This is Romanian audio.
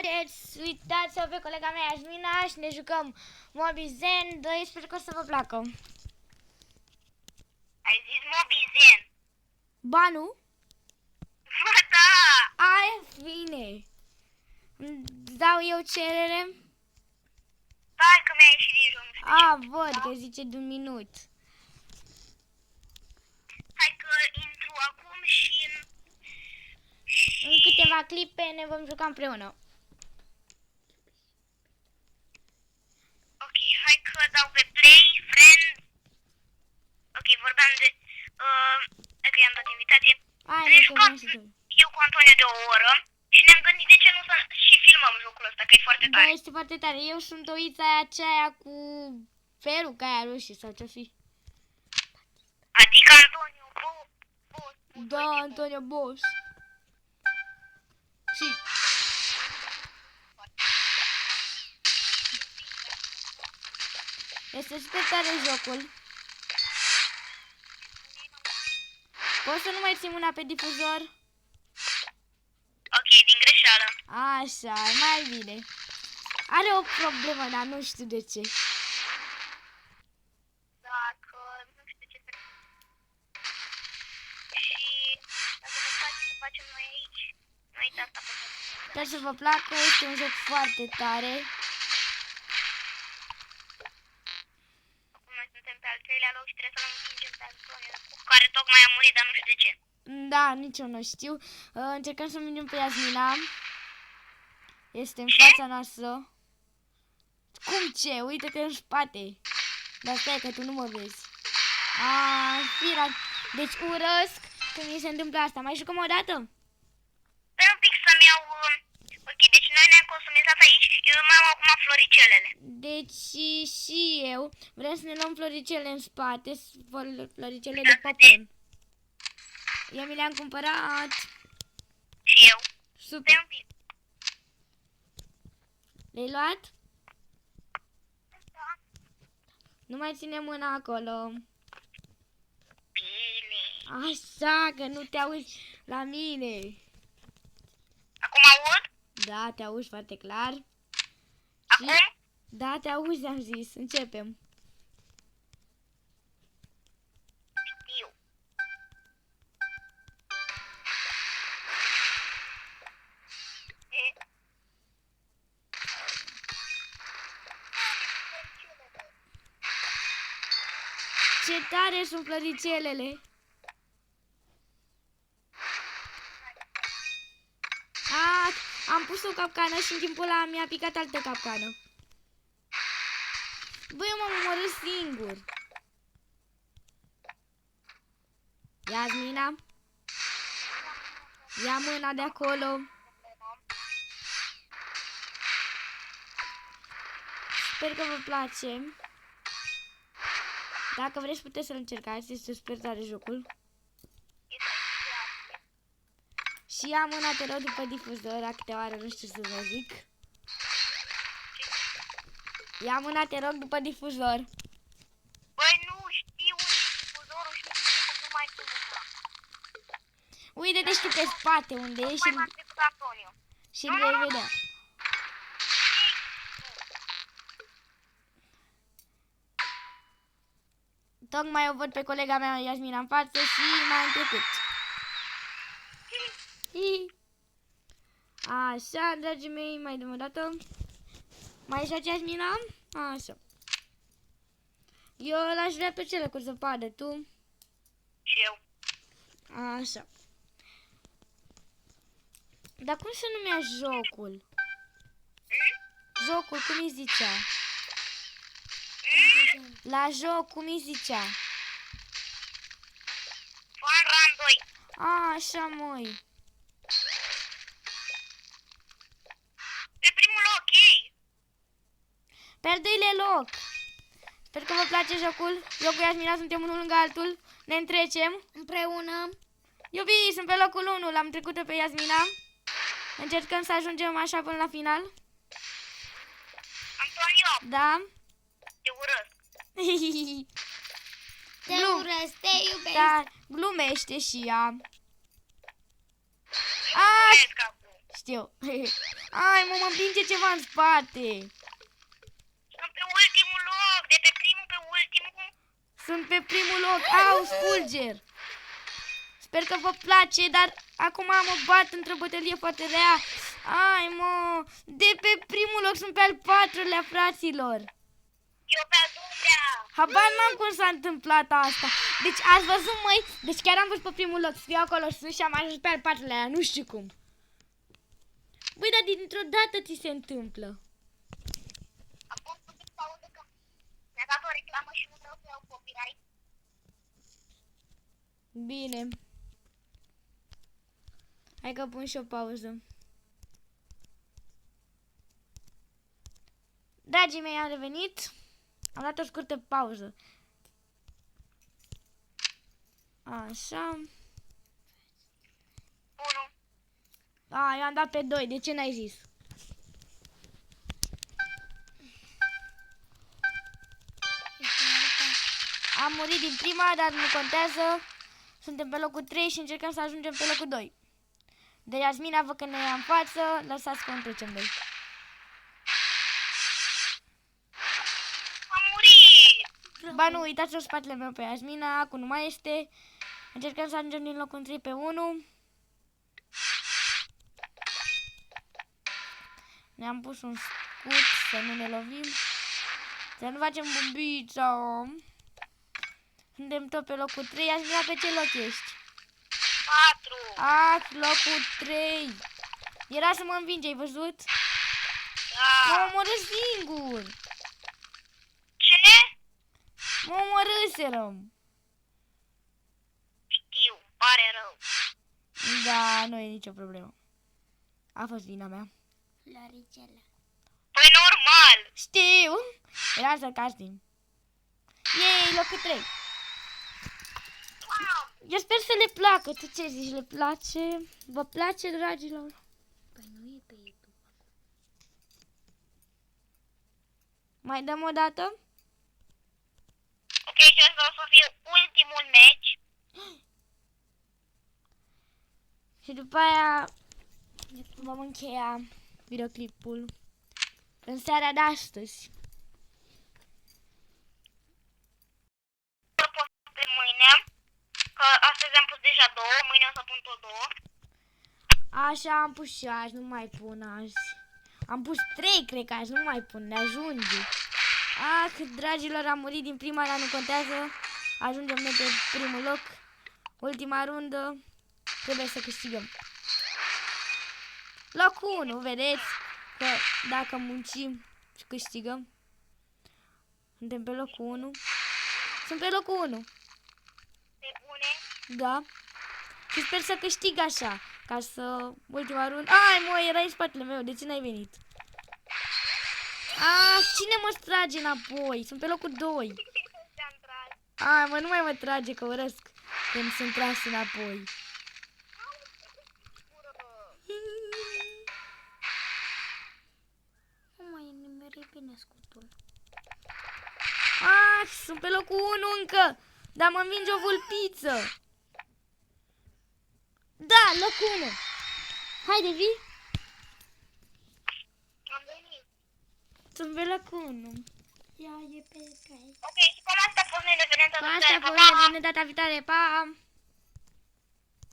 Uitați-o pe colega mea Iasmina și ne jucăm Mobizen 2, sper că o să vă placă. Ai zis Mobizen? Ba nu? Bă, da! Ai, bine. Îți dau eu cerere? Stai că mi-a ieșit din joc, nu știu A, ce. văd că zice de un minut. Hai că intru acum și... În câteva clipe ne vom juca împreună. Ok, hai că dau pe play, friend. Ok, vorbeam de... Hai că i-am dat invitație. Hai, Ne ne jucam chemăm și tu. eu cu Antonio de o oră și ne-am gândit de ce nu să și filmăm jocul ăsta, că e foarte Da, tare. este foarte tare. Eu sunt oița aceea cu peruca aia roșie sau ce fi. Adică Antonio, boss. Da, Antonio Boss. Și... Este super tare jocul. Poți să nu mai ții mâna pe difuzor? Ok, din greșeală. Așa, mai bine. Are o problemă, dar nu știu de ce. Dacă nu știu ce să... Și dacă vă place să facem noi aici, nu uitați să apăsați. Sper să vă placă, este un joc foarte tare. Acum noi suntem pe al treilea loc și trebuie să-l învingem pe Antonio, cu care tocmai a murit, dar nu știu de ce. Da, nici eu nu știu. Încercăm să mergem pe Iasmina. Este în fața noastră. Cum ce? Uite-te în spate. Dar stai că tu nu mă vezi. Fira. Deci urăsc când mi se întâmplă asta. Mai jucăm o dată? Stai un pic să-mi iau... Ok, deci noi ne-am customizat aici, eu mai am acum floricelele. Deci și eu vrem să ne luăm floricele în spate, floricele de popcorn. Eu mi le-am cumpărat. Și eu. Super. Stai un pic. Le-ai luat? Nu mai ține mâna acolo. Bine. Așa, că nu te auzi la mine. Acum aud? Da, te auzi foarte clar. Acum? Da, te auzi, am zis. Începem. Știu. Ce tare sunt floricelele. Am pus o capcană și în timpul ăla mi-a picat altă capcană. Băi, eu m-am omorât singur. Iasmina, ia mâna de acolo. Sper că vă place. Dacă vreți puteți să-l încercați, este super tare jocul. Și ia mâna, te rog, după difuzor, la câteva ore, nu știu să vă zic. Ia mâna, te rog, după difuzor. Băi, nu știu difuzorul și nu mai știu mâna. Uite-te și tu pe spate unde ești Mai m-a trecut Antonio. și îl vei vedea. Tocmai o văd pe colega mea Iasmina în față și m-a întrecut. Așa, dragii mei, mai dăm o dată. Mai joci Iasmina? Așa. Eu l-aș vrea pe cele cu zăpadă, tu? Și eu. Așa. Dar cum se numea jocul? Jocul, cum îi zicea? La joc, cum îi zicea? Fun Run 2. Așa, măi. Pe primul loc, ei. Pe al doilea loc. Sper că vă place jocul. Eu cu Iasmina suntem unul lângă altul. Ne întrecem împreună. Iubi, sunt pe locul 1. L-am trecut pe Iasmina. Încercăm să ajungem așa până la final. Antonio, Da? te urăsc. Te urăsc, te iubesc. Da, glumește și ea. Urăsc acum. Știu. Ai, mă împinge ceva în spate. Sunt pe ultimul loc, de pe primul pe ultimul. Sunt pe primul loc. Au, spulger. Sper că vă place, dar acum mă bat într-o bătălie foarte rea. Ai, mă, de pe primul loc sunt pe al 4-lea, fraților. Eu pe al 2-lea. Habar n-am cum s-a întâmplat asta. Deci ați văzut, măi? Deci chiar am fost pe primul loc, scriu acolo sus și am ajuns pe al 4-lea, nu știu cum. Băi, dar dintr-o dată ți se întâmplă. Am pus puțin pauză că mi-a dat o reclamă și nu vreau să iau copyright. Bine. Hai că pun și o pauză. Dragii mei, am revenit. Am dat o scurtă pauză. Așa. 1. A, eu am dat pe 2. De ce n-ai zis? Am murit din prima, dar nu contează. Suntem pe locul 3 și încercăm să ajungem pe locul 2. De Iasmina, văd că ne ia în față. Lăsați că întrecem doi. Am murit. Ba nu, uitați-o spatele meu pe Iasmina. Acum nu mai este. Încercăm să ajungem din locul 3 pe 1. Ne-am pus un scut să nu ne lovim. Să nu facem bumbița. Suntem tot pe locul 3. Iasmina, pe ce loc ești? 4. Locul 3. Era să mă învinge, ai văzut? Da. Mă omorâ singur. Ce? Mă omorâserăm. Știu, pare rău. Da, nu e nicio problemă. A fost vina mea. Floricele. Păi normal. Știu. Era sarcastic. Ei, locul 3. Eu sper să le placă. Tu ce zici? Le place? Vă place, dragilor? Păi nu e pe YouTube. Mai dăm o dată? Ok, și ăsta o să fie ultimul meci. Și după aia vom încheia videoclipul în seara de astăzi. Pe mâine, că astăzi am pus deja 2, mâine o să pun tot 2. Așa am pus și azi, nu mai pun azi. Am pus 3, cred că azi, nu mai pun, ne ajunge. Dragilor, am murit din prima, dar nu contează. Ajungem noi pe primul loc. Ultima rundă, trebuie să câștigăm. Locul 1, vedeți că dacă muncim și câștigăm. Suntem pe locul 1. Sunt pe locul 1. Pe bune. Da. Și sper să câștig așa. Ca să... Ultima rundă... Ai, mă, erai în spatele meu. De ce n-ai venit? Cine mă trage înapoi? Sunt pe locul 2. Ai, mă, nu mai mă trage, că urăsc când sunt tras înapoi. Nu mai e nimerit bine scutul. Sunt pe locul 1 încă. Dar mă învinge o vulpiță. Da, locul 1. Haide, vii? Am venit. Sunt pe locul 1. Ia e pe cai. Ok, și cam asta a fost noi, ne vedem Cu data asta viitoare. vă vedem data viitoare. Pa!